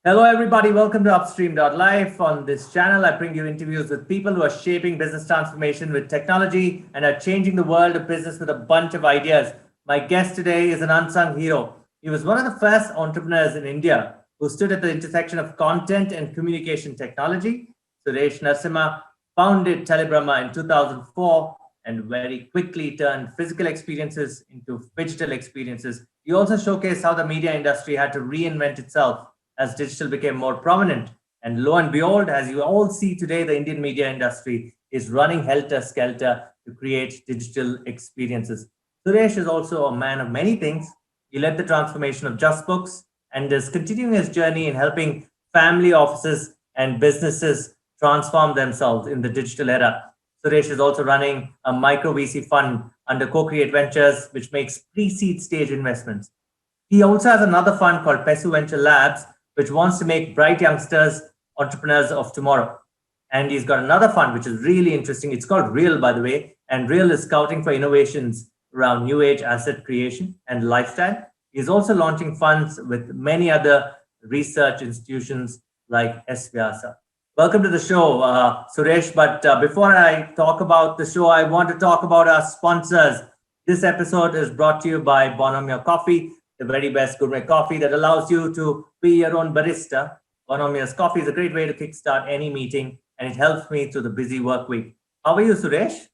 Hello, everybody. Welcome to Upstream.life. On this channel, I bring you interviews with people who are shaping business transformation with technology and are changing the world of business with a bunch of ideas. My guest today is an unsung hero. He was one of the first entrepreneurs in India who stood at the intersection of content and communication technology. Suresh Narasimha founded Telebrahma in 2004 and very quickly turned physical experiences into digital experiences. He also showcased how the media industry had to reinvent itself as digital became more prominent. And lo and behold, as you all see today, the Indian media industry is running helter skelter to create digital experiences. Suresh is also a man of many things. He led the transformation of Just Books and is continuing his journey in helping family offices and businesses transform themselves in the digital era. Suresh is also running a micro VC fund under Co-Create Ventures, which makes pre-seed stage investments. He also has another fund called Pesu Venture Labs, which wants to make bright youngsters entrepreneurs of tomorrow. And he's got another fund, which is really interesting. It's called Real, by the way. And Real is scouting for innovations around new age asset creation and lifestyle. He's also launching funds with many other research institutions like S. Vyasa. Welcome to the show, Suresh. But before I talk about the show, I want to talk about our sponsors. This episode is brought to you by Bonomia Coffee, the very best gourmet coffee that allows you to be your own barista. Bonomia's coffee is a great way to kickstart any meeting, and it helps me through the busy work week. How are you, Suresh?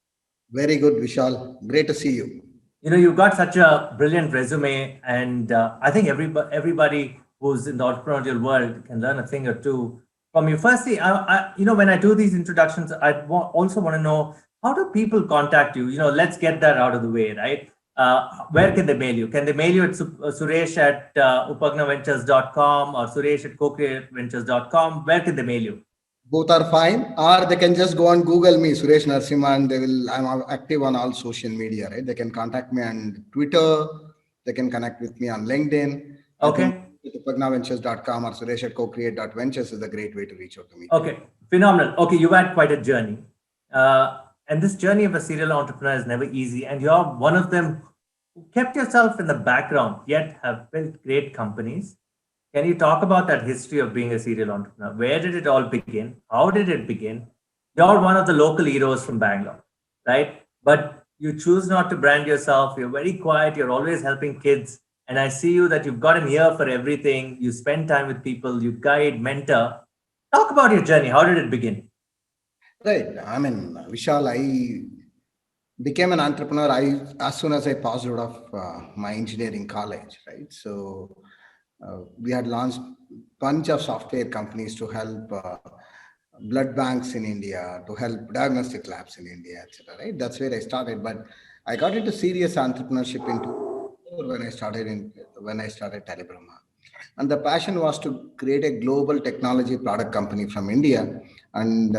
Very good, Vishal. Great to see you. You know, you've got such a brilliant resume, and I think everybody who's in the entrepreneurial world can learn a thing or two from you. Firstly, when I do these introductions, also want to know, how do people contact you? Let's get that out of the way, right? Where can they mail you? Can they mail you at Suresh at upagnaventures.com or Suresh at co-createventures.com? Where can they mail you? Both are fine, or they can just go and Google me, Suresh Narasimha, and I'm active on all social media, right? They can contact me on Twitter, they can connect with me on LinkedIn. Okay. upagnaventures.com or Suresh at co-create.ventures is a great way to reach out to me. Okay, phenomenal. Okay, you've had quite a journey. And this journey of a serial entrepreneur is never easy. And you're one of them who kept yourself in the background, yet have built great companies. Can you talk about that history of being a serial entrepreneur? Where did it all begin? How did it begin? You're one of the local heroes from Bangalore, right? But you choose not to brand yourself. You're very quiet. You're always helping kids. And I see you that you've got an ear for everything. You spend time with people, you guide, mentor. Talk about your journey. How did it begin? Right. I mean, Vishal, I became an entrepreneur as soon as I passed out of my engineering college, right? So we had launched bunch of software companies to help blood banks in India, to help diagnostic labs in India, etc. Right? That's where I started. But I got into serious entrepreneurship when I started Telebrahma. And the passion was to create a global technology product company from India. And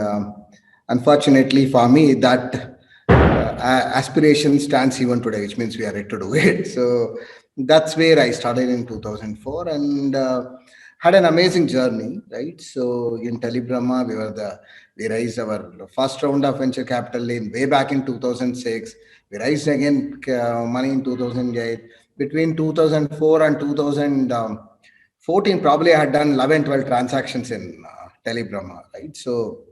unfortunately for me, that aspiration stands even today, which means we are ready to do it. So that's where I started in 2004 and had an amazing journey, right? So in Telebrahma, we raised our first round of venture capital in way back in 2006. We raised again money in 2008. Between 2004 and 2014, probably I had done 11, 12 transactions in Telebrahma, right? So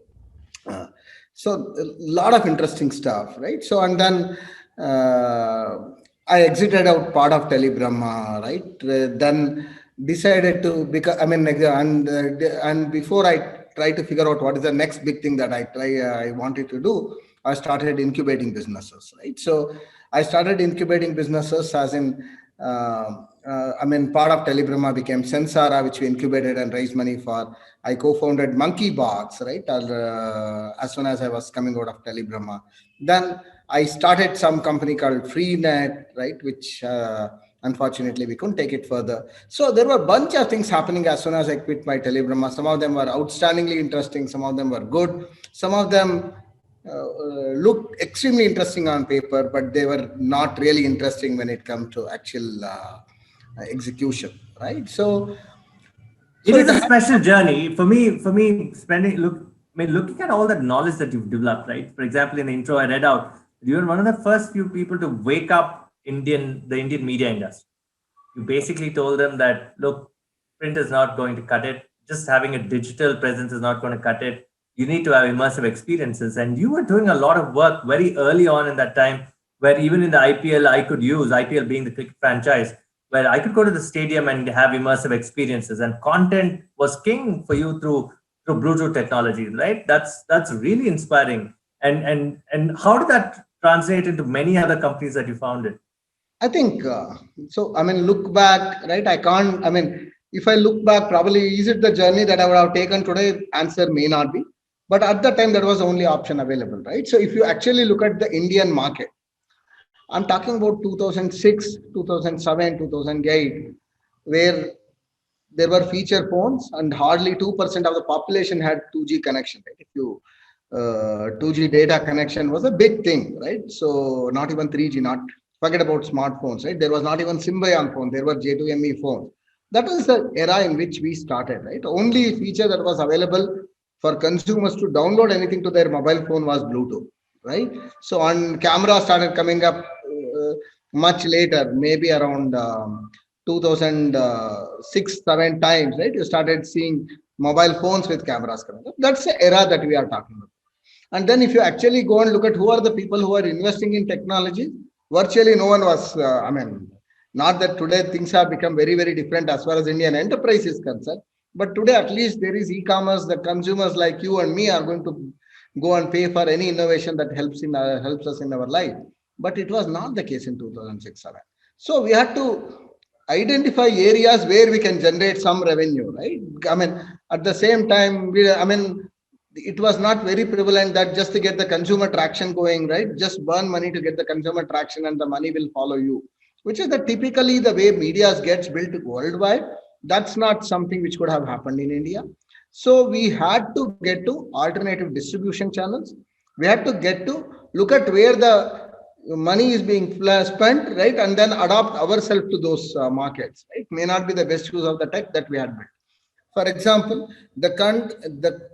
a lot of interesting stuff, right? So, and then I exited out part of Telebrahma, right? Then decided to become, and before I try to figure out what is the next big thing that I wanted to do, I started incubating businesses, right? So I started incubating businesses as in, part of Telebrahma became Sensara, which we incubated and raised money for. I co-founded Monkeybox, right? As soon as I was coming out of Telebrahma. Then I started some company called Freenet, right? Which unfortunately we couldn't take it further. So there were a bunch of things happening as soon as I quit my Telebrahma. Some of them were outstandingly interesting. Some of them were good. Some of them looked extremely interesting on paper, but they were not really interesting when it comes to actual execution, right? It is a special journey for me. Looking at all that knowledge that you've developed, right? For example, in the intro I read out, you were one of the first few people to wake up the Indian media industry. You basically told them that, look, print is not going to cut it. just having a digital presence is not going to cut it. You need to have immersive experiences. And you were doing a lot of work very early on in that time, where even in the IPL, I could use IPL being the cricket franchise, where I could go to the stadium and have immersive experiences. And content was king for you through Bluetooth technology, right? That's really inspiring. And how did that translate into many other companies that you founded? I think so. I mean, look back, right? I can't. I mean, if I look back, probably is it the journey that I would have taken today? Answer may not be. But at the time, that was the only option available, right? So if you actually look at the Indian market, I'm talking about 2006, 2007, 2008, where there were feature phones and hardly 2% of the population had 2G connection. Right? If you 2G data connection was a big thing, right? So not even 3G, not forget about smartphones, right? There was not even Symbian phone. There were J2ME phones. That was the era in which we started, right? Only feature that was available for consumers to download anything to their mobile phone was Bluetooth, right? So on camera started coming up much later, maybe around 2006, 7 times, right? You started seeing mobile phones with cameras coming up. That's the era that we are talking about. And then if you actually go and look at who are the people who are investing in technology, virtually no one was, not that today things have become very, very different as far as Indian enterprise is concerned. But today, at least there is e-commerce. The consumers like you and me are going to go and pay for any innovation that helps us in our life. But it was not the case in 2006-7. So we had to identify areas where we can generate some revenue, right? I mean, at the same time, it was not very prevalent that just to get the consumer traction going, right? Just burn money to get the consumer traction and the money will follow you, which is typically the way media gets built worldwide. That's not something which could have happened in India. So we had to get to alternative distribution channels. We had to get to look at where the money is being spent, right? And then adopt ourselves to those markets, right? May not be the best use of the tech that we had built. For example, the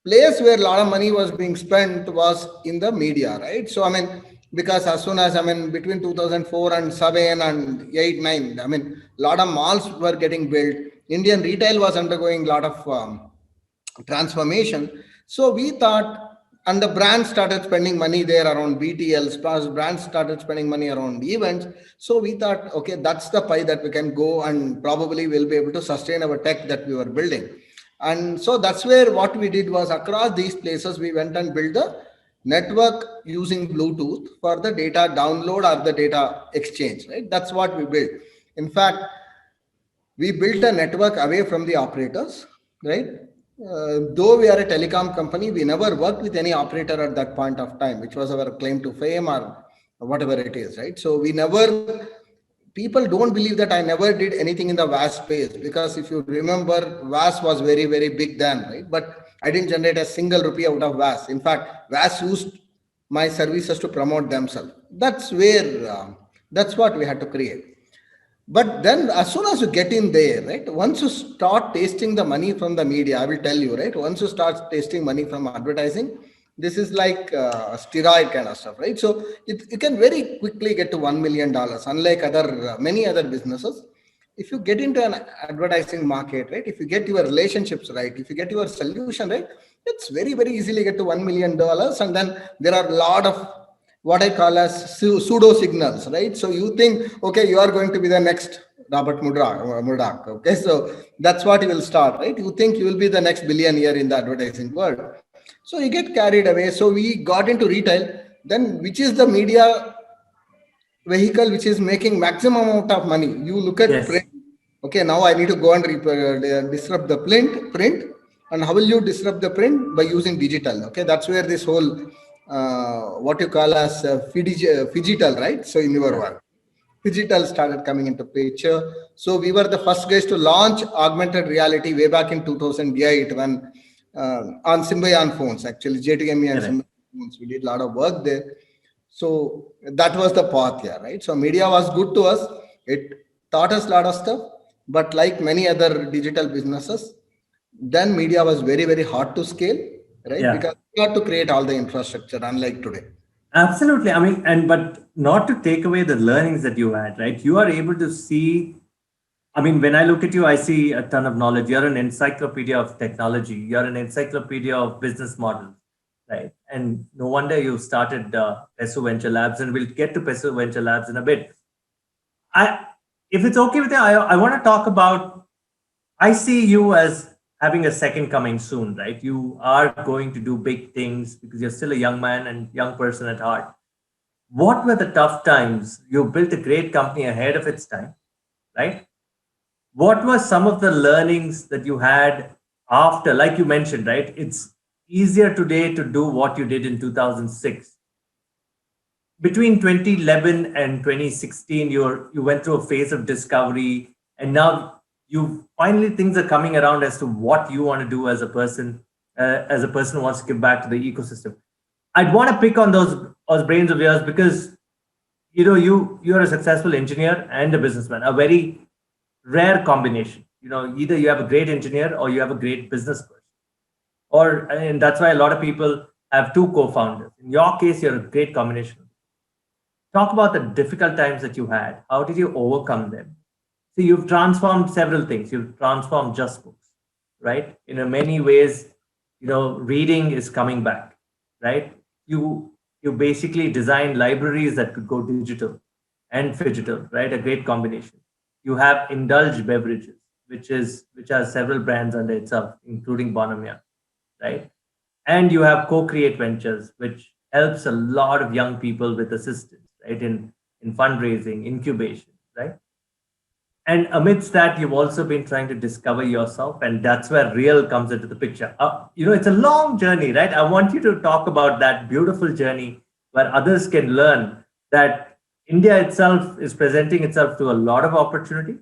place where a lot of money was being spent was in the media, right? So, I mean, because as soon as, between 2004 and 7 and 8, 9, a lot of malls were getting built. Indian retail was undergoing a lot of transformation. So we thought, and the brands started spending money there around BTLs, brands started spending money around events. So we thought, okay, that's the pie that we can go and probably we'll be able to sustain our tech that we were building. And so that's where what we did was across these places, we went and built the network using Bluetooth for the data download or the data exchange, right? That's what we built. In fact, we built a network away from the operators, right? Though we are a telecom company, we never worked with any operator at that point of time, which was our claim to fame or whatever it is, right? So we never, people don't believe that I never did anything in the VAS space, because if you remember, VAS was very, very big then, right? But I didn't generate a single rupee out of VAS. In fact, VAS used my services to promote themselves. That's where, that's what we had to create. But then as soon as you get in there, right, once you start tasting the money from the media, I will tell you, right, once you start tasting money from advertising, this is like steroid kind of stuff, right? So you can very quickly get to $1 million, unlike many other businesses. If you get into an advertising market, right, if you get your relationships right, if you get your solution right, it's very, very easily get to $1 million. And then there are a lot of what I call as pseudo signals, right? So you think, okay, you are going to be the next Robert Murdoch. Okay, so that's what you will start, right? You think you will be the next billionaire in the advertising world. So you get carried away. So we got into retail, then which is the media vehicle which is making maximum amount of money. You look at print. Okay, now I need to go and disrupt the print. And how will you disrupt the print? By using digital. Okay, that's where this whole what you call as phygital, right? So in your world, phygital started coming into picture. So we were the first guys to launch augmented reality way back in 2008 when on Symbian phones, actually J2ME and Symbian phones. We did a lot of work there. So that was the path here, right? So media was good to us. It taught us a lot of stuff, but like many other digital businesses, then media was very, very hard to scale, right? Because you have to create all the infrastructure, unlike today. Absolutely. But not to take away the learnings that you had, right? You are able to see I mean, when I look at you, I see a ton of knowledge. You're an encyclopedia of technology. You're an encyclopedia of business models, right? And no wonder you started Peso Venture Labs, and we'll get to Peso Venture Labs in a bit. I, if it's okay with you, I want to talk about. I see you as having a second coming soon, right? You are going to do big things because you're still a young man and young person at heart. What were the tough times? You built a great company ahead of its time, right? What were some of the learnings that you had after, like you mentioned, right? It's easier today to do what you did in 2006. Between 2011 and 2016, you went through a phase of discovery, and now you finally things are coming around as to what you want to do as a person who wants to give back to the ecosystem. I'd want to pick on those brains of yours because you're a successful engineer and a businessman, a very rare combination. Either you have a great engineer or you have a great business person. And that's why a lot of people have two co-founders. In your case, you're a great combination. Talk about the difficult times that you had. How did you overcome them? See, you've transformed several things. You've transformed Just Books, right? In many ways, reading is coming back, right? You basically design libraries that could go digital and phygital, right? A great combination. You have Indulge Beverages, which has several brands under itself, including Bonamia, right? And you have Co-Create Ventures, which helps a lot of young people with assistance, right? In fundraising, incubation, right? And amidst that, you've also been trying to discover yourself, and that's where real comes into the picture. It's a long journey, right? I want you to talk about that beautiful journey where others can learn that India itself is presenting itself to a lot of opportunity.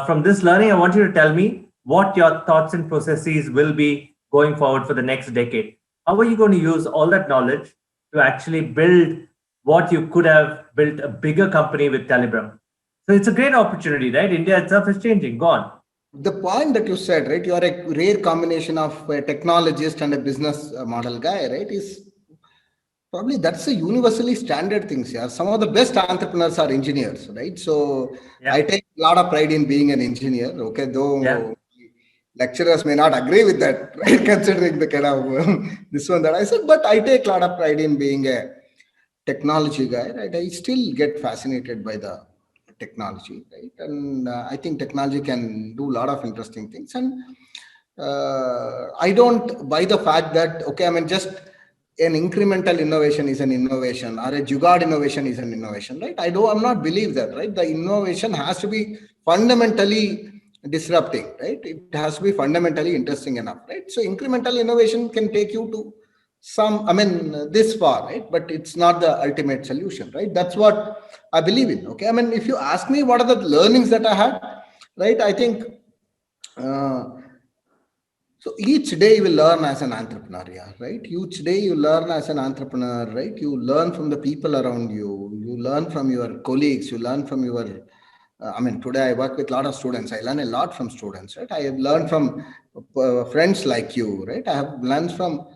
From this learning, I want you to tell me what your thoughts and processes will be going forward for the next decade. How are you going to use all that knowledge to actually build what you could have built a bigger company with Telebrum? So it's a great opportunity, right? India itself is changing. Go on. The point that you said, right? You are a rare combination of a technologist and a business model guy, right? Is probably that's a universally standard things here. Some of the best entrepreneurs are engineers, right? So Yeah. I take a lot of pride in being an engineer. Okay, though Yeah. lecturers may not agree with that, right? Considering the kind of this one that I said, but I take a lot of pride in being a technology guy, right? I still get fascinated by the technology, right? And I think technology can do a lot of interesting things. And I don't buy the fact that, okay, I mean, just an incremental innovation is an innovation or a jugaad innovation is an innovation, right? I'm not believe that, right? The innovation has to be fundamentally disrupting, right? It has to be fundamentally interesting enough, right? So incremental innovation can take you to this far, right? But it's not the ultimate solution, right? That's what I believe in. Okay. I mean, if you ask me what are the learnings that I had, right? I think so each day you will learn as an entrepreneur, yeah, right? Each day you learn as an entrepreneur, right? You learn from the people around you. You learn from your colleagues. You learn from your today I work with a lot of students. I learn a lot from students, right? I have learned from friends like you, right? I have learned from,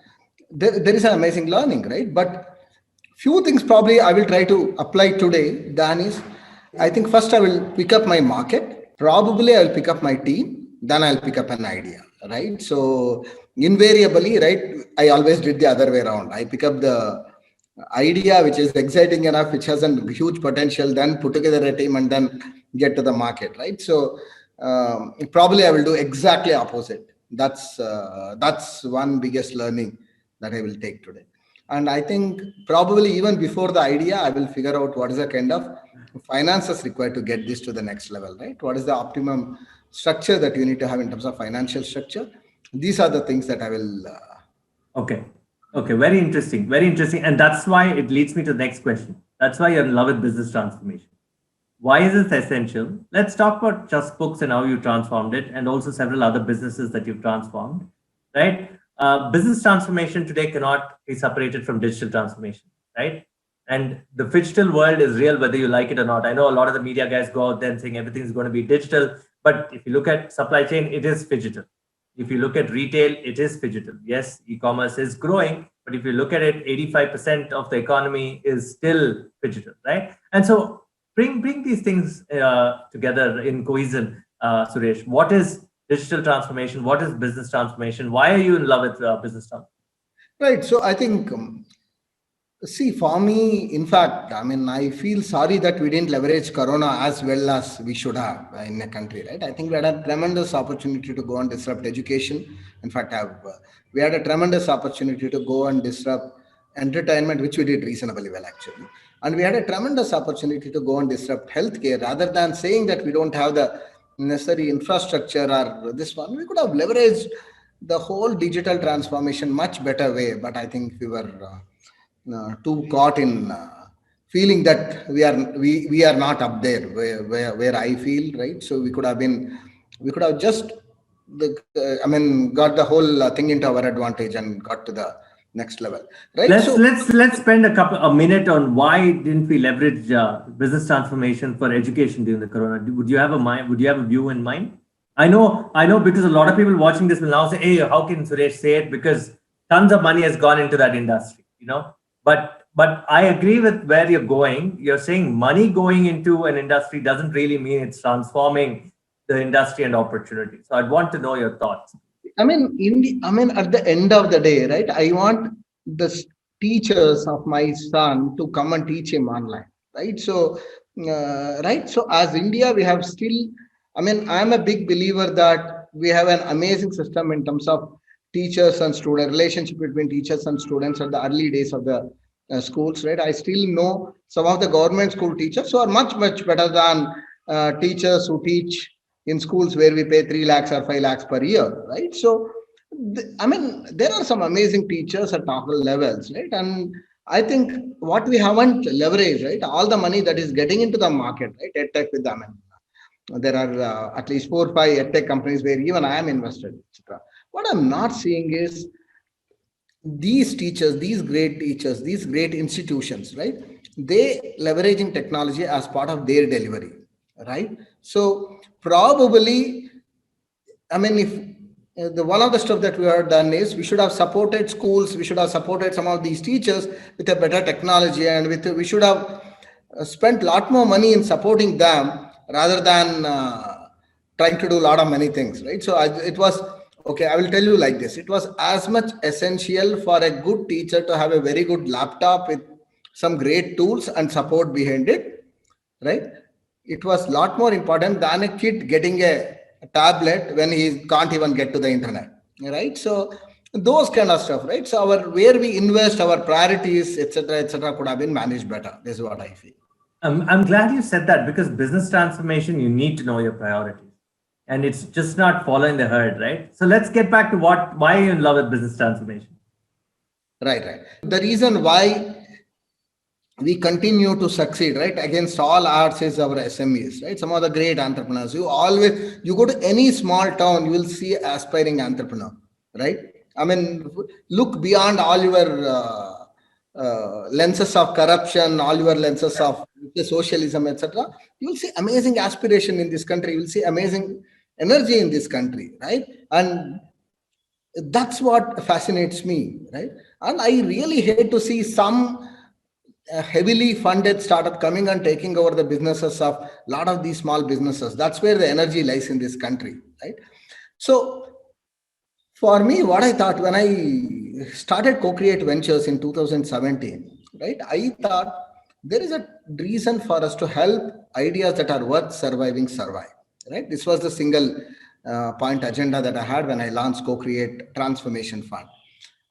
there is an amazing learning, right? But few things probably I will try to apply today. Dan is, I think first I will pick up my market. Probably I will pick up my team. Then I'll pick up an idea, right? So invariably, right? I always did the other way around. I pick up the idea which is exciting enough, which has a huge potential, then put together a team and then get to the market, right? So probably I will do exactly opposite. That's one biggest learning that I will take today. And I think probably even before the idea, I will figure out what is the kind of finances required to get this to the next level, right? What is the optimum structure that you need to have in terms of financial structure? These are the things that I will. Okay. Okay. Very interesting. Very interesting. And that's why it leads me to the next question. That's why you're in love with business transformation. Why is it essential? Let's talk about Just Books and how you transformed it, and also several other businesses that you've transformed, right? Business transformation today cannot be separated from digital transformation, right? And the phygital world is real, whether you like it or not. I know a lot of the media guys go out there and saying everything's going to be digital, but if you look at supply chain, it is phygital. If you look at retail, it is phygital. Yes, e-commerce is growing, but if you look at it, 85% of the economy is still phygital, right? And so Bring these things together in cohesion, Suresh. What is digital transformation? What is business transformation? Why are you in love with business transformation? Right. So I think, see, for me, in fact, I mean, I feel sorry that we didn't leverage Corona as well as we should have in a country, right? I think we had a tremendous opportunity to go and disrupt education. In fact, we had a tremendous opportunity to go and disrupt entertainment, which we did reasonably well, actually. And we had a tremendous opportunity to go and disrupt healthcare. Rather than saying that we don't have the necessary infrastructure or this one, we could have leveraged the whole digital transformation much better way. But I think we were too caught in feeling that we are not up there where I feel, right. So we could have just got the whole thing into our advantage and got to the next level, right. Let's spend a minute on why didn't we leverage business transformation for education during the corona. Would you have a view in mind? I know because a lot of people watching this will now say, hey, how can Suresh say it, because tons of money has gone into that industry, but I agree with where you're going. You're saying money going into an industry doesn't really mean it's transforming the industry and opportunity. So I'd want to know your thoughts. I mean, at the end of the day, right, I want the teachers of my son to come and teach him online, right? So, right. So, as India, we have still, I'm a big believer that we have an amazing system in terms of teachers and student relationship between teachers and students at the early days of the schools, right? I still know some of the government school teachers who are much better than teachers who teach in schools where we pay 3 lakhs or 5 lakhs per year, right? So, there are some amazing teachers at all levels, right? And I think what we haven't leveraged, right, all the money that is getting into the market, right, EdTech with them. There are at least 4 or 5 EdTech companies where even I am invested, etc. What I'm not seeing is these teachers, these great institutions, right? They leveraging technology as part of their delivery, right? So probably, if the one of the stuff that we have done is we should have supported schools, we should have supported some of these teachers with a better technology, and we should have spent a lot more money in supporting them rather than trying to do a lot of many things, right? So it was okay. I will tell you like this: it was as much essential for a good teacher to have a very good laptop with some great tools and support behind it, right? It was a lot more important than a kid getting a tablet when he can't even get to the internet, right? So those kind of stuff, right? So where we invest our priorities, etc., could have been managed better. This is what I feel. I'm glad you said that, because business transformation, you need to know your priorities, and it's just not following the herd, right? So let's get back to why you're in love with business transformation. Right. The reason why we continue to succeed, right, against all odds is our SMEs, right? Some of the great entrepreneurs. You go to any small town, you will see aspiring entrepreneur, right? Look beyond all your lenses of corruption, all your lenses of socialism, etc. You will see amazing aspiration in this country. You will see amazing energy in this country, right? And that's what fascinates me, right? And I really hate to see some heavily funded startup coming and taking over the businesses of a lot of these small businesses. That's where the energy lies in this country, right? So for me, what I thought when I started Co-Create Ventures in 2017, right, I thought there is a reason for us to help ideas that are worth survive, right? This was the single point agenda that I had when I launched Co-Create Transformation Fund.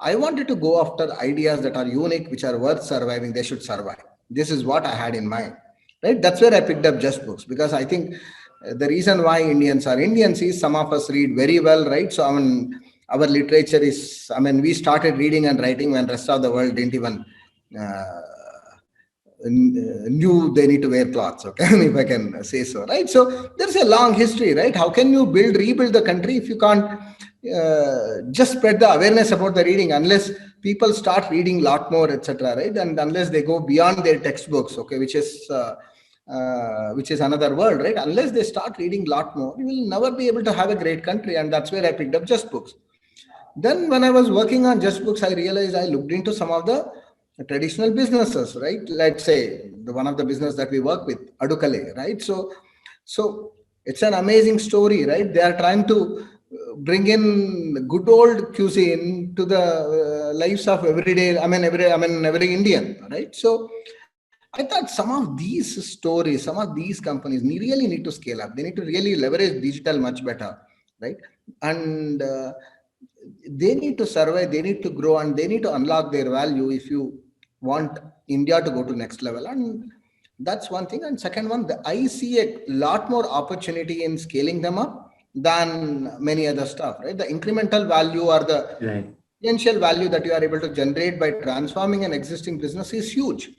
I wanted to go after ideas that are unique, which are worth surviving. They should survive. This is what I had in mind, right? That's where I picked up Just Books, because I think the reason why Indians are Indians is some of us read very well, right? So our literature is, we started reading and writing when the rest of the world didn't even knew they need to wear clothes, okay, if I can say so, right? So there's a long history, right? How can you rebuild the country if you can't just spread the awareness about the reading, unless people start reading a lot more, etc., right? And unless they go beyond their textbooks, okay, which is another world, right? Unless they start reading a lot more, you will never be able to have a great country. And that's where I picked up Just Books. Then when I was working on Just Books, I realized I looked into some of the traditional businesses, right? Let's say one of the business that we work with, Adukale, right? So it's an amazing story, right? They are trying to bring in good old cuisine to the lives of everyday. Every Indian, right? So I thought some of these stories, some of these companies really need to scale up. They need to really leverage digital much better, right? And they need to survive, they need to grow, and they need to unlock their value if you want India to go to next level. And that's one thing. And second one, I see a lot more opportunity in scaling them up than many other stuff, right? The incremental value or the Right. potential value that you are able to generate by transforming an existing business is huge,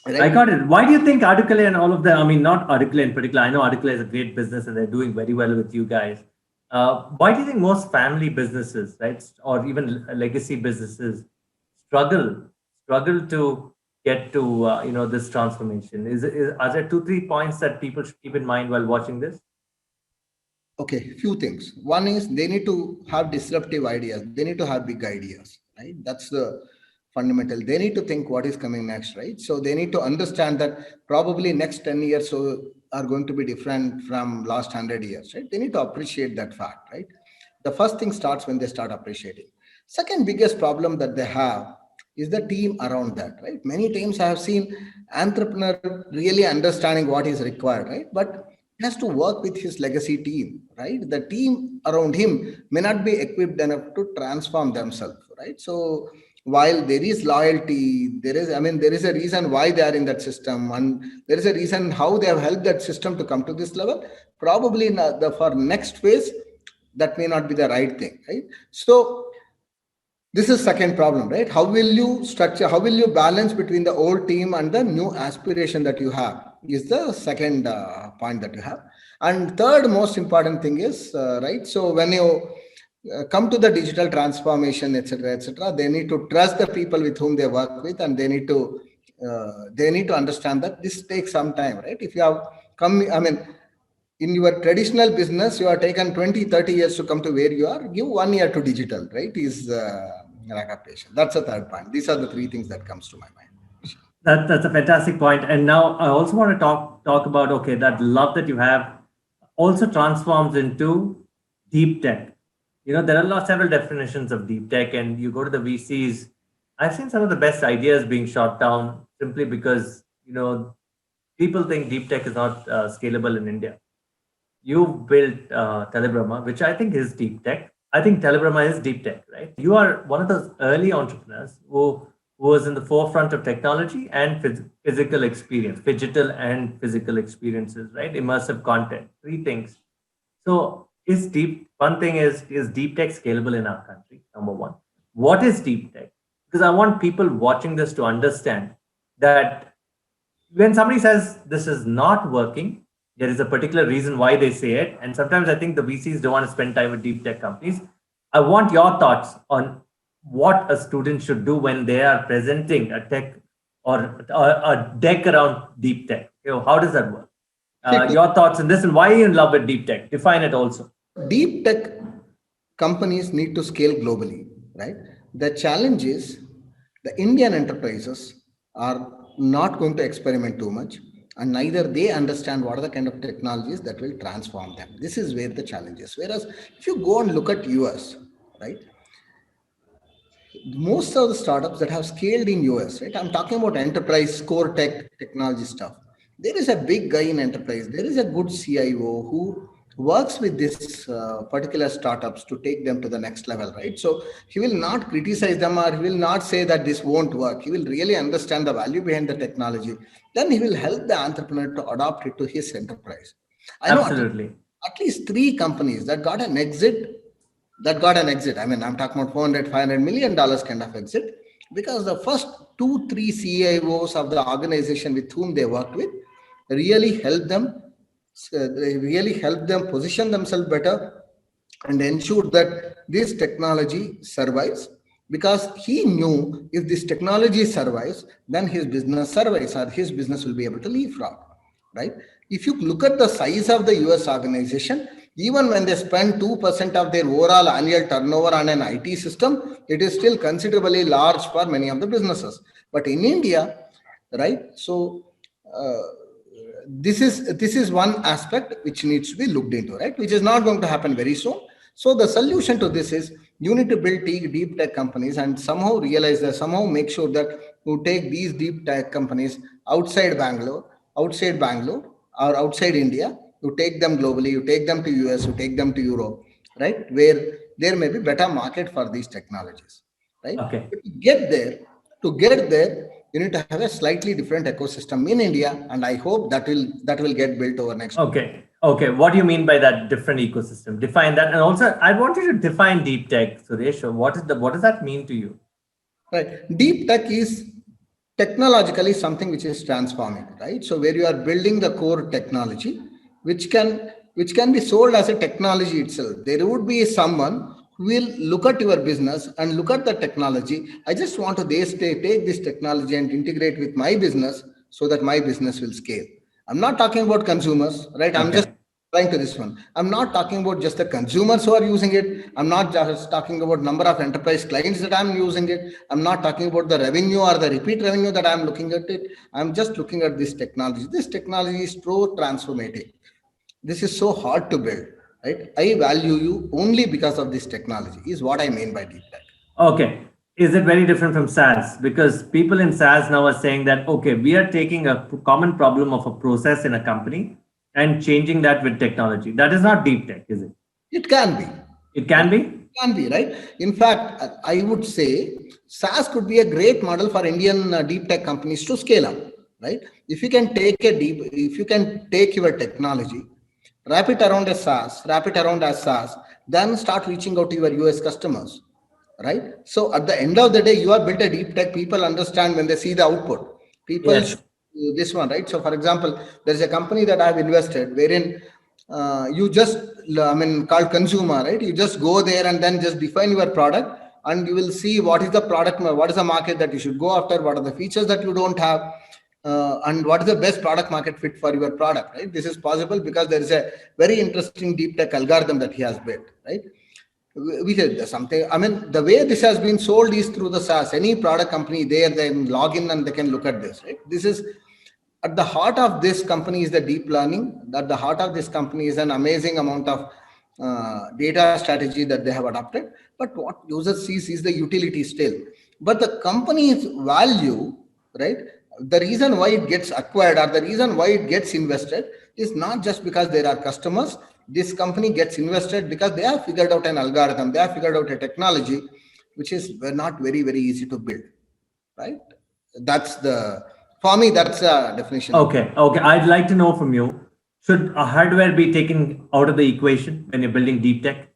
I right? got it. Why do you think Articule and all of them? I mean, not Articule in particular. I know Articule is a great business and they're doing very well with you guys. Why do you think most family businesses, right, or even legacy businesses, struggle struggle to get to this transformation? Are there 2 3 points that people should keep in mind while watching this? Okay, few things. One is they need to have disruptive ideas. They need to have big ideas, right? That's the fundamental. They need to think what is coming next, right? So they need to understand that probably next 10 years are going to be different from last 100 years, right? They need to appreciate that fact, right? The first thing starts when they start appreciating. Second biggest problem that they have is the team around that, right? Many times I have seen entrepreneur really understanding what is required, right? But he has to work with his legacy team, right? The team around him may not be equipped enough to transform themselves, right? So while there is loyalty, there is a reason why they are in that system, and there is a reason how they have helped that system to come to this level. Probably for next phase, that may not be the right thing, right? So this is second problem, right? How will you structure, how will you balance between the old team and the new aspiration that you have is the second point that you have. And third most important thing is, right, so when you come to the digital transformation, etc., they need to trust the people with whom they work with, and they need to understand that this takes some time, right? If you have come, in your traditional business, you are taken 20, 30 years to come to where you are. Give 1 year to digital, right? Is lack of patience. That's the third point. These are the three things that comes to my mind. That's a fantastic point. And now I also want to talk about, okay, that love that you have also transforms into deep tech. There are several definitions of deep tech, and you go to the VCs. I've seen some of the best ideas being shot down simply because people think deep tech is not scalable in India. You built Telebrahma, which I think is deep tech. I think Telebrahma is deep tech, right? You are one of those early entrepreneurs who was in the forefront of technology and physical experience, digital and physical experiences, right? Immersive content, three things. So one thing is deep tech scalable in our country? Number one. What is deep tech? Because I want people watching this to understand that when somebody says this is not working, there is a particular reason why they say it. And sometimes I think the VCs don't want to spend time with deep tech companies. I want your thoughts on what a student should do when they are presenting a tech or a deck around deep tech. How does that work? Your thoughts on this, and why are you in love with deep tech? Define it also. Deep tech companies need to scale globally, right? The challenge is the Indian enterprises are not going to experiment too much, and neither they understand what are the kind of technologies that will transform them. This is where the challenge is. Whereas if you go and look at US, right, most of the startups that have scaled in US, right, I'm talking about enterprise core tech technology stuff. There is a big guy in enterprise. There is a good CIO who works with this particular startups to take them to the next level, right? So he will not criticize them, or he will not say that this won't work. He will really understand the value behind the technology. Then he will help the entrepreneur to adopt it to his enterprise. I know Absolutely. at least 3 companies that got an exit. I'm talking about 400, $500 million kind of exit, because the first 2, 3 CIOs of the organization with whom they worked with really helped them. They really helped them position themselves better and ensure that this technology survives, because he knew if this technology survives, then his business survives, or his business will be able to leapfrog, right? If you look at the size of the US organization, Even when they spend 2% of their overall annual turnover on an IT system, it is still considerably large for many of the businesses. But in India, right? So this is one aspect which needs to be looked into, right? Which is not going to happen very soon. So the solution to this is you need to build deep tech companies and somehow realize that somehow make sure that you take these deep tech companies outside Bangalore or outside India. You take them globally, you take them to US, you take them to Europe, right? Where there may be better market for these technologies, right? Okay. But to get there, you need to have a slightly different ecosystem in India, and I hope that will get built over next. Okay. Okay. What do you mean by that different ecosystem? Define that. And also, I want you to define deep tech, Suresh. What does that mean to you? Right. Deep tech is technologically something which is transforming, right? So where you are building the core technology, which can be sold as a technology itself. There would be someone who will look at your business and look at the technology. I just want to take this technology and integrate with my business so that my business will scale. I'm not talking about consumers, right? I'm just Okay. trying to this one. I'm not talking about just the consumers who are using it. I'm not just talking about number of enterprise clients that I'm using it. I'm not talking about the revenue or the repeat revenue that I'm looking at it. I'm just looking at this technology. This technology is so transformative. This is so hard to build, right? I value you only because of this technology is what I mean by deep tech. Okay. Is it very different from SaaS? Because people in SaaS now are saying that, okay, we are taking a common problem of a process in a company and changing that with technology. That is not deep tech, is it? It can be. It can be? Can be, right? In fact, I would say SaaS could be a great model for Indian deep tech companies to scale up, right? If you can take your technology, wrap it around as SaaS, then start reaching out to your US customers, right? So at the end of the day, you have built a deep tech. People understand when they see the output. People Yes. should do this one, right? So for example, there's a company that I've invested wherein you just, I mean, called consumer, right? You just go there and then just define your product and you will see what is the product, what is the market that you should go after, what are the features that you don't have, and what is the best product market fit for your product, right? This is possible because there is a very interesting deep tech algorithm that he has built, right? Which is something, I mean, the way this has been sold is through the SaaS. Any product company there, they can log in and they can look at this, right? This is at the heart of this company is the deep learning. At the heart of this company is an amazing amount of data strategy that they have adopted. But what users sees is the utility still. But the company's value, right? The reason why it gets acquired or the reason why it gets invested is not just because there are customers. This company gets invested because they have figured out an algorithm, they have figured out a technology which is not very, very easy to build, right? That's the, for me, that's the definition. Okay. Okay. I'd like to know from you, should a hardware be taken out of the equation when you're building deep tech?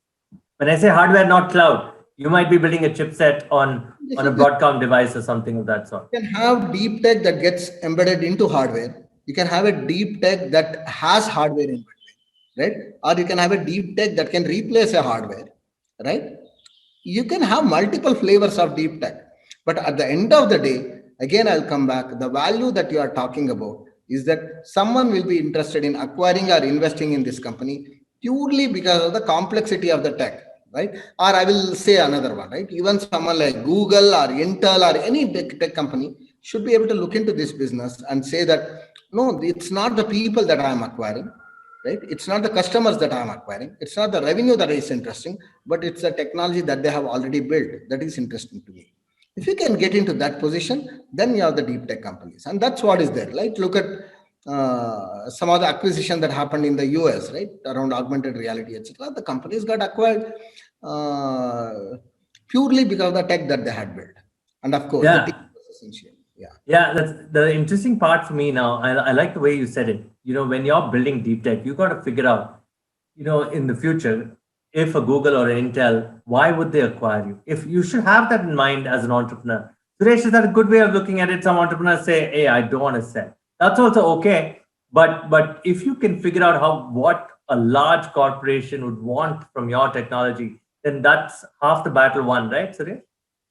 When I say hardware, not cloud, you might be building a chipset on a Broadcom device or something of that sort. You can have deep tech that gets embedded into hardware. You can have a deep tech that has hardware in between, right? Or you can have a deep tech that can replace a hardware, right? You can have multiple flavors of deep tech. But at the end of the day, again, I'll come back. The value that you are talking about is that someone will be interested in acquiring or investing in this company purely because of the complexity of the tech, right? Or I will say another one, right? Even someone like Google or Intel or any tech company should be able to look into this business and say that, no, it's not the people that I am acquiring, right? It's not the customers that I am acquiring. It's not the revenue that is interesting, but it's the technology that they have already built that is interesting to me. If you can get into that position, then you have the deep tech companies, and that's what is there. Like look at some of the acquisition that happened in the US, right, around augmented reality, etc. The companies got acquired purely because of the tech that they had built, and of course, the Yeah. team was essential. Yeah. Yeah, that's the interesting part for me now. I like the way you said it. When you're building deep tech, you got to figure out, in the future, if a Google or an Intel, why would they acquire you? If you should have that in mind as an entrepreneur. Suresh, is that a good way of looking at it? Some entrepreneurs say, hey, I don't want to sell. That's also okay. But if you can figure out what a large corporation would want from your technology, then that's half the battle won, right, Suresh?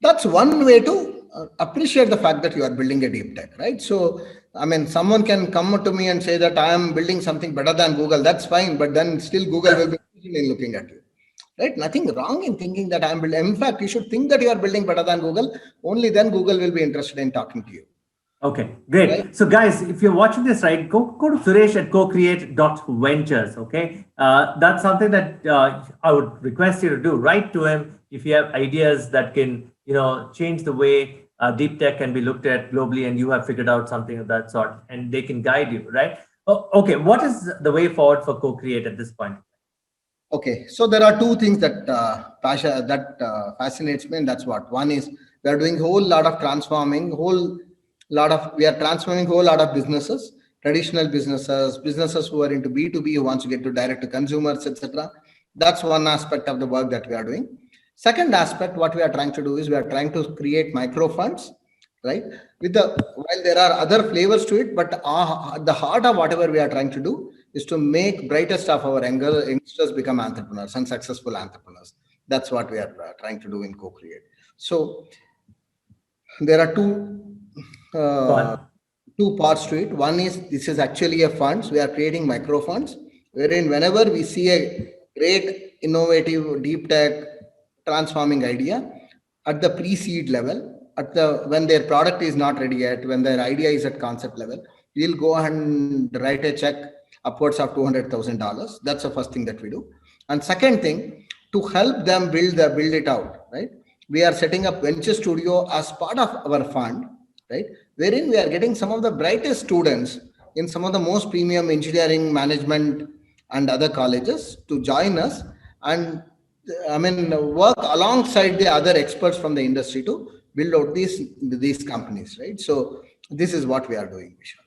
That's one way to appreciate the fact that you are building a deep tech, right? So, I mean, someone can come to me and say that I am building something better than Google. That's fine, but then still Google will be in looking at you. Right? Nothing wrong in thinking that I'm building. In fact, you should think that you are building better than Google. Only then Google will be interested in talking to you. Okay, great. Right? So, guys, if you're watching this, right, go to Suresh at co-create.ventures. Okay, that's something that I would request you to do. Write to him if you have ideas that can, change the way deep tech can be looked at globally, and you have figured out something of that sort, and they can guide you, right? Oh, okay, what is the way forward for co-create at this point? Okay, so there are two things that fascinates me, and that's what one is. We are doing whole lot of transforming, we are transforming whole lot of businesses, traditional businesses who are into B2B, who wants to get to direct to consumers, etc. That's one aspect of the work that we are doing. Second aspect, what we are trying to do is we are trying to create micro funds, right? While there are other flavors to it, but the heart of whatever we are trying to do is to make brightest of our youngsters become entrepreneurs and successful entrepreneurs. That's what we are trying to do in Co-Create. So there are two parts to it. One is this is actually a funds. We are creating micro funds, wherein whenever we see a great, innovative, deep tech, transforming idea at the pre-seed level, when their product is not ready yet, when their idea is at concept level, we'll go and write a check upwards of $200,000. That's the first thing that we do. And second thing, to help them build it out, right? We are setting up Venture Studio as part of our fund, right? Wherein we are getting some of the brightest students in some of the most premium engineering, management, and other colleges to join us and work alongside the other experts from the industry to build out these companies, right? So this is what we are doing, Vishal.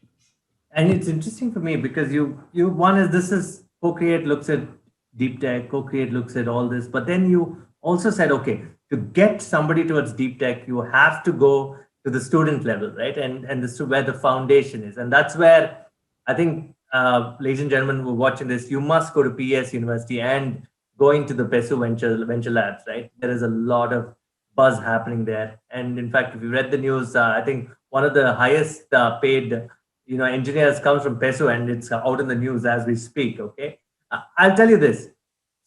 And it's interesting for me because this is Co-Create looks at deep tech, Co-Create looks at all this, but then you also said, okay, to get somebody towards deep tech, you have to go to the student level, right? And this is where the foundation is. And that's where I think, ladies and gentlemen who are watching this, you must go to PES University and going to the PESU Venture Labs, right? There is a lot of buzz happening there. And in fact, if you read the news, I think one of the highest paid engineers comes from PESU, and it's out in the news as we speak, okay? I'll tell you this.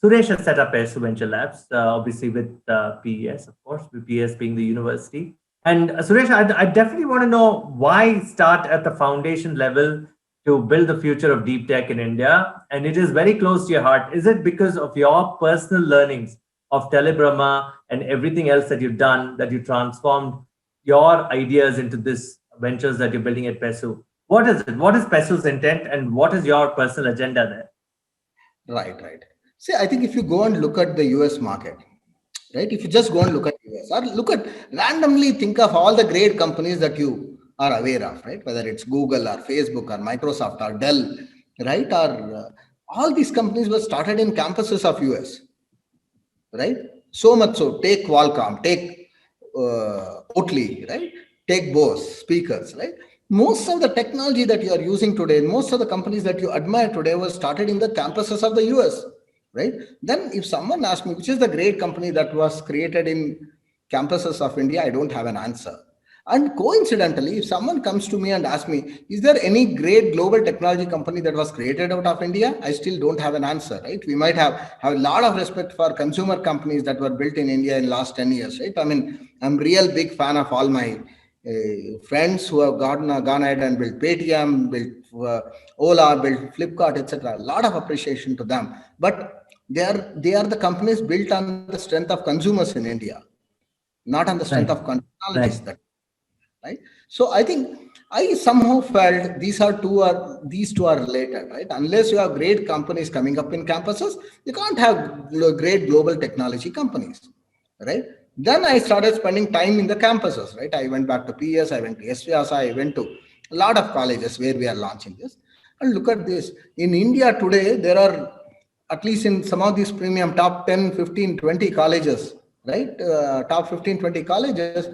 Suresh has set up PESU Venture Labs, obviously with PES, of course, with PES being the university. And Suresh, I definitely want to know why start at the foundation level to build the future of deep tech in India. And it is very close to your heart. Is it because of your personal learnings of Telebrahma and everything else that you've done, that you transformed your ideas into this ventures that you're building at PESU? What is it? What is PESU's intent, and what is your personal agenda there? Right. See, I think if you go and look at the US market, right? If you just go and look at US or randomly think of all the great companies that you are aware of, right? Whether it's Google or Facebook or Microsoft or Dell, right? Or all these companies were started in campuses of US, right? So much so, take Qualcomm, take Oatly, right? Take Bose speakers, right? Most of the technology that you are using today, most of the companies that you admire today were started in the campuses of the US, right? Then if someone asks me, which is the great company that was created in campuses of India, I don't have an answer. And coincidentally, if someone comes to me and asks me, is there any great global technology company that was created out of India? I still don't have an answer, right? We might have a lot of respect for consumer companies that were built in India in last 10 years, right? I'm real big fan of all my friends who have gone ahead and built Paytm, built Ola, built Flipkart, etc. A lot of appreciation to them. But they are the companies built on the strength of consumers in India, not on the strength of technologies. Right. So I think I somehow felt these two are related, right? Unless you have great companies coming up in campuses, you can't have great global technology companies, right? Then I started spending time in the campuses, right? I went back to PES, I went to SVIASA, I went to a lot of colleges where we are launching this. And look at this. In India today, there are, at least in some of these premium top 10, 15, 20 colleges, right? Top 15, 20 colleges,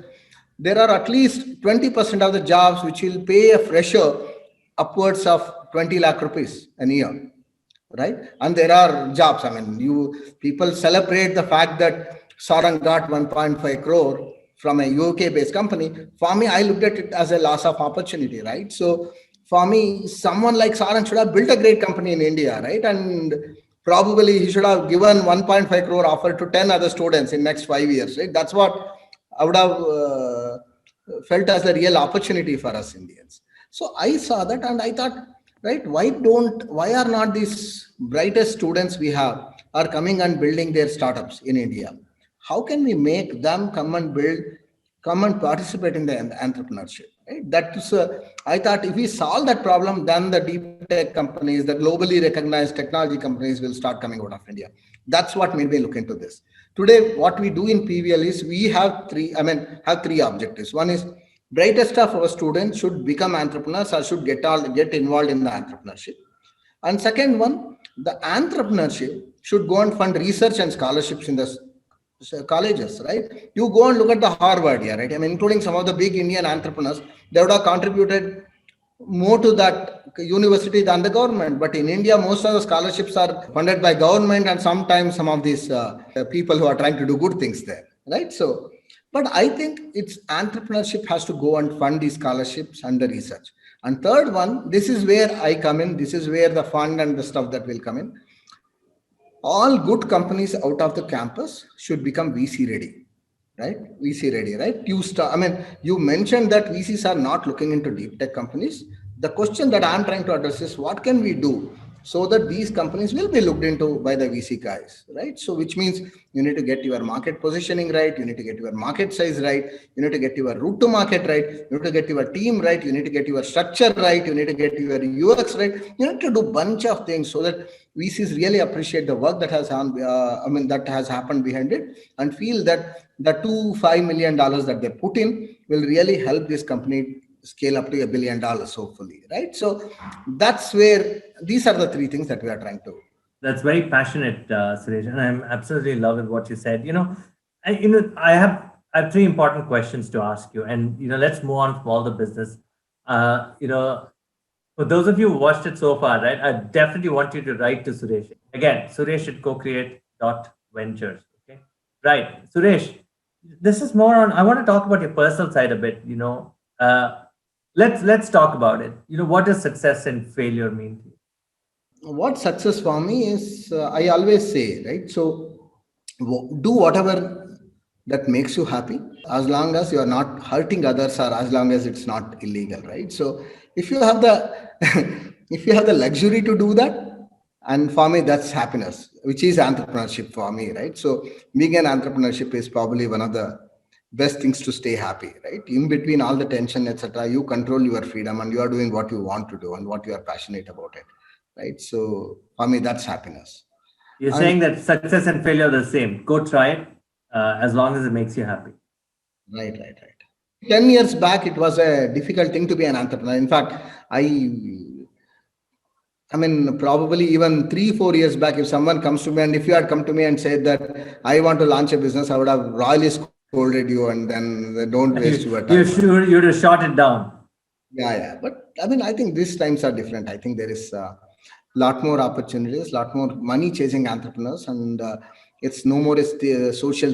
there are at least 20% of the jobs which will pay a fresher upwards of 20 lakh rupees a year, right? And there are jobs. People celebrate the fact that Sarang got 1.5 crore from a UK-based company. For me, I looked at it as a loss of opportunity, right? So for me, someone like Sarang should have built a great company in India, right? And probably he should have given 1.5 crore offer to 10 other students in next 5 years, right? That's what I would have felt as a real opportunity for us Indians. So I saw that and I thought, right, why are not these brightest students we have are coming and building their startups in India? How can we make them come and participate in the entrepreneurship? Right? I thought if we solve that problem, then the deep tech companies, the globally recognized technology companies will start coming out of India. That's what made me look into this. Today, what we do in PVL is we have three objectives. One is brightest of our students should become entrepreneurs or should get involved in the entrepreneurship. And second one, the entrepreneurship should go and fund research and scholarships in the colleges, right? You go and look at the Harvard here, right? I mean, including some of the big Indian entrepreneurs, they would have contributed more to that university than the government. But in India, most of the scholarships are funded by government and sometimes some of these people who are trying to do good things there, right? So, but I think it's entrepreneurship has to go and fund these scholarships and the research. And third one, this is where I come in. This is where the fund and the stuff that will come in. All good companies out of the campus should become VC ready, right? VC ready, right? You mentioned that VCs are not looking into deep tech companies. The question that I'm trying to address is what can we do so that these companies will be looked into by the VC guys, right? So which means you need to get your market positioning right, you need to get your market size right, you need to get your route to market right, you need to get your team right, you need to get your structure right, you need to get your UX right, you need to do a bunch of things so that VCs really appreciate the work that has that has happened behind it and feel that the $5 million that they put in will really help this company scale up to $1 billion, hopefully, right? So that's where these are the three things that we are trying to. That's very passionate, Suresh, and I'm absolutely loving what you said. I have three important questions to ask you, and let's move on from all the business. For those of you who watched it so far, right, I definitely want you to write to Suresh. Again, Suresh at co-create.ventures. Okay, right, Suresh. This is more on. I want to talk about your personal side a bit. Let's talk about it. What does success and failure mean to you? What success for me is, I always say, right? So do whatever that makes you happy, as long as you are not hurting others or as long as it's not illegal, right? So if you have the if you have the luxury to do that, and for me that's happiness, which is entrepreneurship for me, right? So being an entrepreneurship is probably one of the best things to stay happy, right? In between all the tension, etc., you control your freedom and you are doing what you want to do and what you are passionate about it, right? So for me, that's happiness. You're saying that success and failure are the same. Go try it as long as it makes you happy. Right. 10 years back, it was a difficult thing to be an entrepreneur. In fact, probably even 3-4 years back, if someone comes to me and if you had come to me and said that I want to launch a business, I would have royally scolded you and then don't waste your time. You'd have shot it down. Yeah. But I think these times are different. I think there is a lot more opportunities, lot more money chasing entrepreneurs, and it's no more a social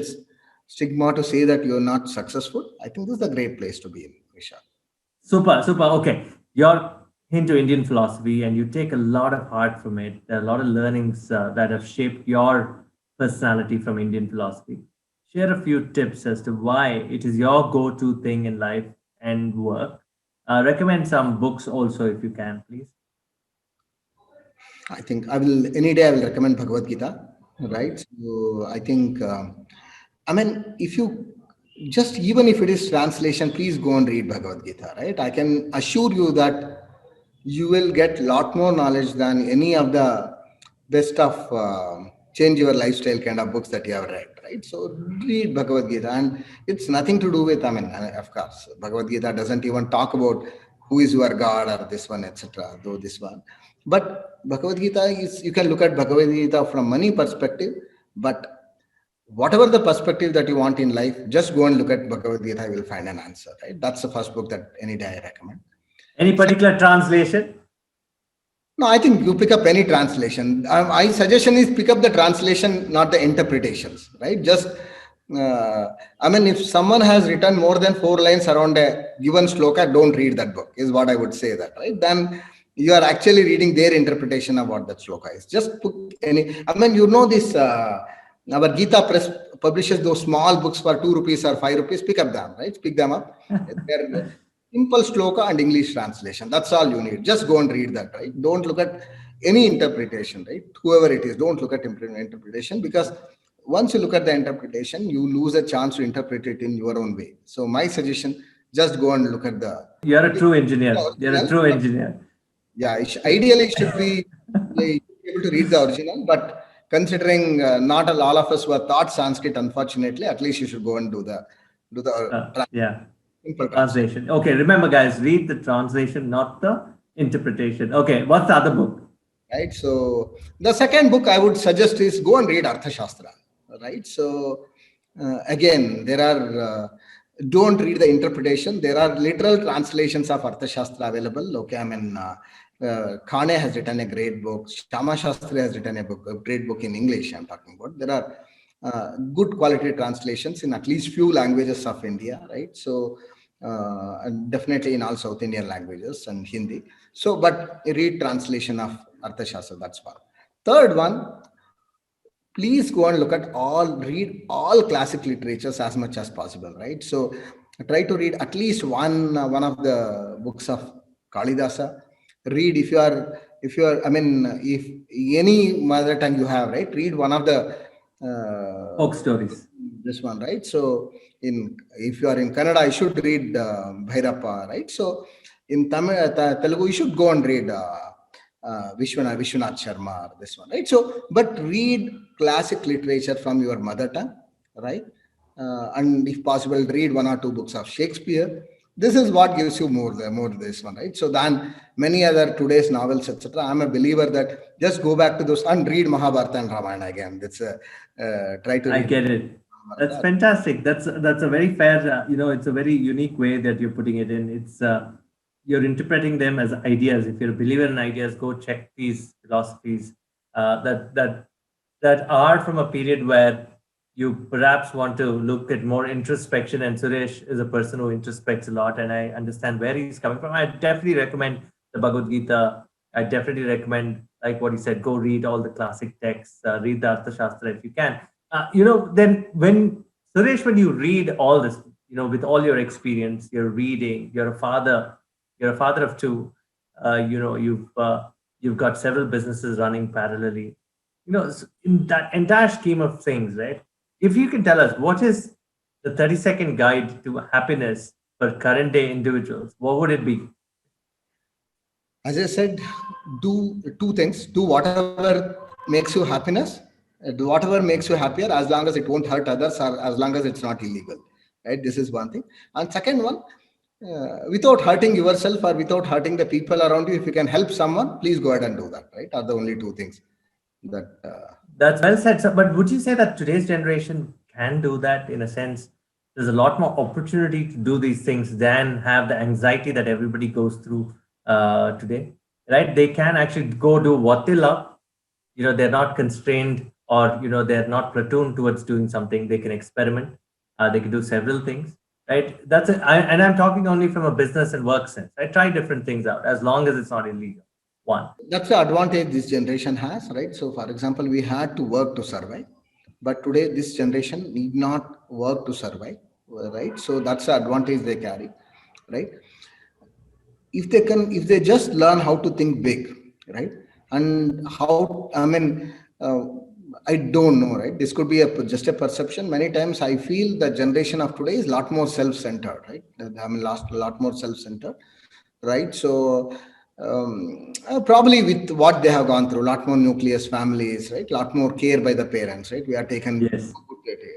stigma to say that you're not successful. I think this is a great place to be in, Vishal. Super. Okay. You're into Indian philosophy and you take a lot of heart from it. There are a lot of learnings that have shaped your personality from Indian philosophy. Share a few tips as to why it is your go-to thing in life and work. Recommend some books also if you can, please. I think any day I will recommend Bhagavad Gita, right? So I think, if you just, even if it is translation, please go and read Bhagavad Gita, right? I can assure you that you will get a lot more knowledge than any of the best of change your lifestyle kind of books that you have read, right? So read Bhagavad Gita, and it's nothing to do with, of course, Bhagavad Gita doesn't even talk about who is your God or this one, etc. Though this one, but Bhagavad Gita is, you can look at Bhagavad Gita from money perspective, but whatever the perspective that you want in life, just go and look at Bhagavad Gita, you will find an answer, right? That's the first book that any day I recommend. Any particular translation? No, I think you pick up any translation. My suggestion is pick up the translation, not the interpretations, right? Just, if someone has written more than 4 lines around a given shloka, don't read that book, is what I would say that, right? Then you are actually reading their interpretation of what that shloka is. Just put any, I mean, this, our Gita Press publishes those small books for 2 rupees or 5 rupees, pick up them, right? Pick them up. They're simple shloka and English translation. That's all you need. Just go and read that, right? Don't look at any interpretation, right? Whoever it is, don't look at interpretation, because once you look at the interpretation, you lose a chance to interpret it in your own way. So my suggestion, just go and look at the. You're a true engineer. You're a true engineer. Yeah, ideally should be able to read the original, but considering not all of us were taught Sanskrit, unfortunately, at least you should go and do the simple translation. Okay, remember, guys, read the translation, not the interpretation. Okay, what's the other book? Right. So the second book I would suggest is go and read Arthashastra. Right. So again, there are. Don't read the interpretation. There are literal translations of Arthashastra available. Okay, I mean, Khane has written a great book. Shama Shastri has written a great book in English. I'm talking about. There are good quality translations in at least few languages of India, right? So, and definitely in all South Indian languages and Hindi. So, but read translation of Arthashastra. That's one. Third one. Please go and read all classic literatures as much as possible, right? So try to read at least one of the books of Kalidasa. Read if any mother tongue you have, right? Read one of the folk stories. This one, right? So if you are in Kannada, you should read Bhairappa, right? So in Telugu, you should go and read Vishwanath Sharma, this one, right? So, but read classic literature from your mother tongue, right? And if possible, read 1 or 2 books of Shakespeare. This is what gives you more this one, right? So than many other today's novels, etc. I'm a believer that just go back to those and read Mahabharata and Ramayana again. That's try to. I get it. That's fantastic. That's a very fair. It's a very unique way that you're putting it in. It's you're interpreting them as ideas. If you're a believer in ideas, go check these philosophies that are from a period where you perhaps want to look at more introspection. And Suresh is a person who introspects a lot, and I understand where he's coming from. I definitely recommend the Bhagavad Gita. I definitely recommend, like what he said, go read all the classic texts, read the Arthashastra if you can. Then when you read all this, with all your experience, you're reading, you're a father of 2, you've got several businesses running parallelly, in that entire scheme of things, right? If you can tell us what is the 30-second guide to happiness for current day individuals, what would it be? As I said, do 2 things. Do whatever makes you happiness, do whatever makes you happier, as long as it won't hurt others, or as long as it's not illegal, right? This is one thing. And second one, without hurting yourself or without hurting the people around you, if you can help someone, please go ahead and do that, right? Are the only 2 things that. That's well said. So, but would you say that today's generation can do that? In a sense, there's a lot more opportunity to do these things than have the anxiety that everybody goes through today, right? They can actually go do what they love. They're not constrained, or they're not platooned towards doing something. They can experiment. They can do several things, right? That's it. And I'm talking only from a business and work sense. I try different things out as long as it's not illegal. One. That's the advantage this generation has, right? So, for example, we had to work to survive, but today this generation need not work to survive, right? So that's the advantage they carry, right? If they just learn how to think big, right? And how, I don't know, right? This could be just a perception. Many times I feel the generation of today is a lot more self-centered, right? A lot more self-centered, right? So probably with what they have gone through, a lot more nucleus families, right? A lot more care by the parents, right? We are taken yes.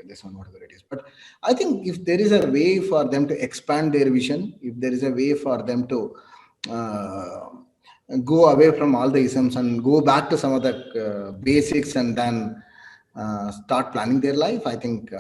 This one, whatever it is. But I think if there is a way for them to expand their vision, if there is a way for them to go away from all the isms and go back to some of the basics and then start planning their life, I think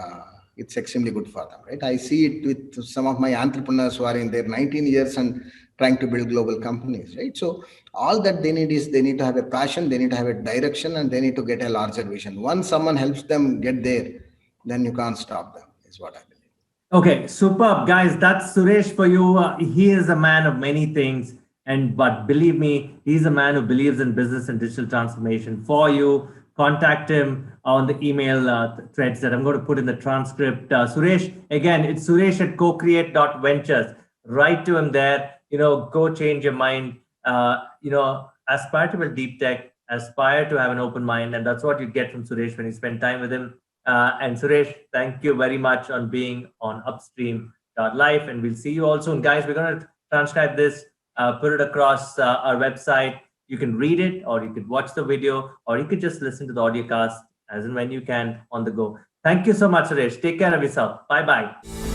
it's extremely good for them, right? I see it with some of my entrepreneurs who are in their 19 years and trying to build global companies, right? So all that they need is they need to have a passion, they need to have a direction, and they need to get a larger vision. Once someone helps them get there, then you can't stop them, is what I believe. Okay, superb. Guys, that's Suresh for you. He is a man of many things. But believe me, he's a man who believes in business and digital transformation for you. Contact him on the email threads that I'm going to put in the transcript. Suresh, again, it's Suresh at cocreate.ventures. Write to him there. Go change your mind. Aspire to build deep tech, aspire to have an open mind. And that's what you get from Suresh when you spend time with him. And Suresh, thank you very much on being on Upstream.life. And we'll see you all soon. Guys, we're going to transcribe this, put it across our website. You can read it, or you could watch the video, or you could just listen to the audio cast as and when you can on the go. Thank you so much, Suresh. Take care of yourself. Bye-bye.